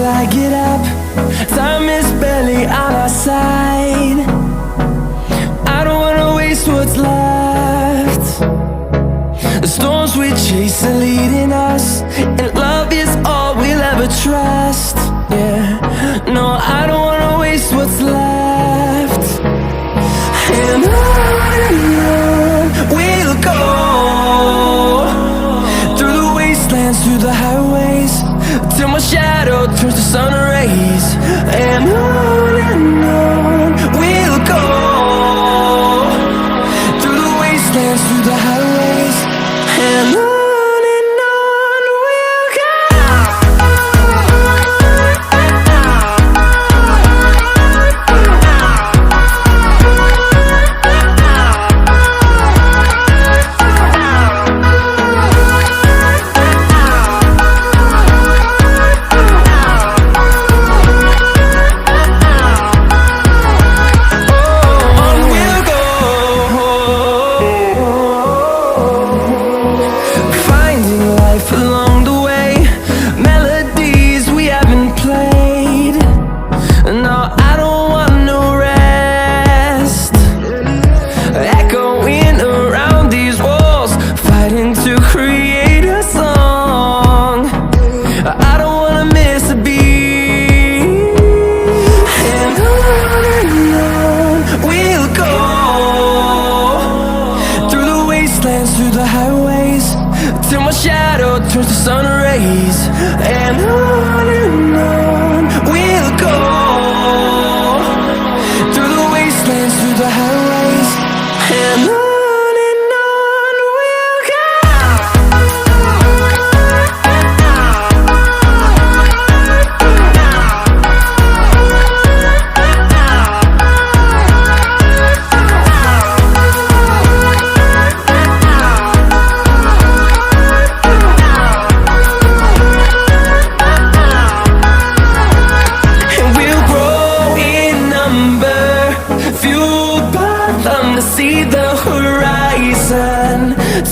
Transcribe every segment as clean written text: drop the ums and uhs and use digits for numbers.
I get up. Time is barely on our side. I don't wanna waste what's left. The storms we chase are leading us, and love is all we'll ever trust. Yeah, no, I don't wanna waste what's left. And on we'll go, through the wastelands, through the highways, till my shadow turns to sun rays. And on we'll go, through the wastelands, through the highways, and on we'll go. Through the highways, till my shadow turns to sun rays. And on we'll go, through the wastelands, through the highways, and on we'll go. See the horizon,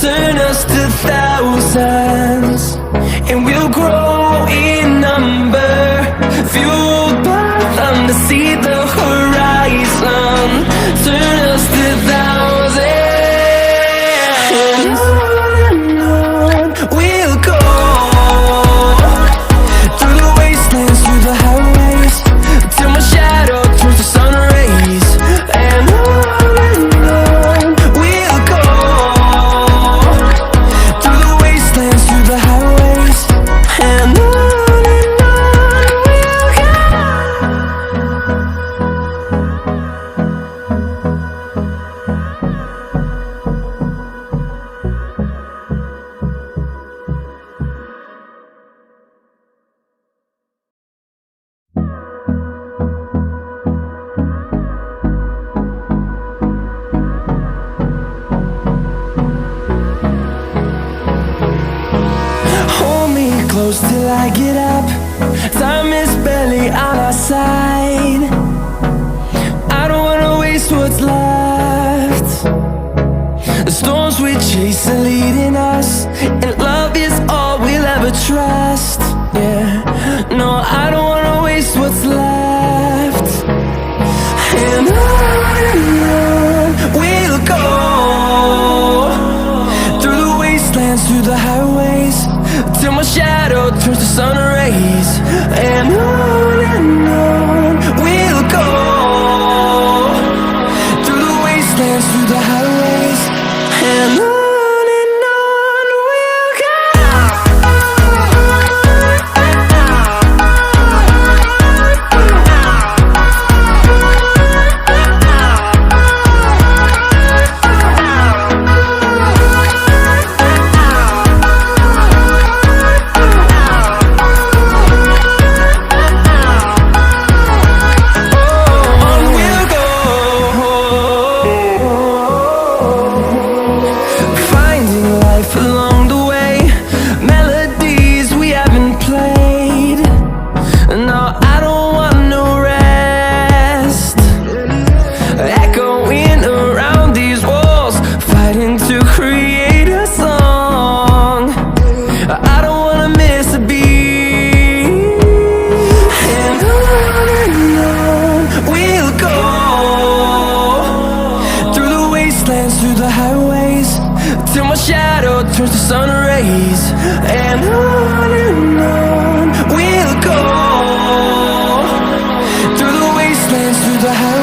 turn us to thousands, and we'll grow in number, fueled by them. To see the horizon, turn us to thousands, and on we'll go, through the wastelands, through the highways, till my shadow turns to sun rays. And close till I get up. Time is barely on our side. I don't wanna waste what's left. The storms we chase are leading us, and love is all we'll ever trust. Yeah, no, I don't wanna waste what's left. And on we'll go, through the wastelands, through the highways, till my shadow turns to sun rays. And on we'll go, through the wastelands, through the highways, and on. We'll go. highways, till my shadow turns to sun rays. And on we'll go, through the wastelands, through the highways.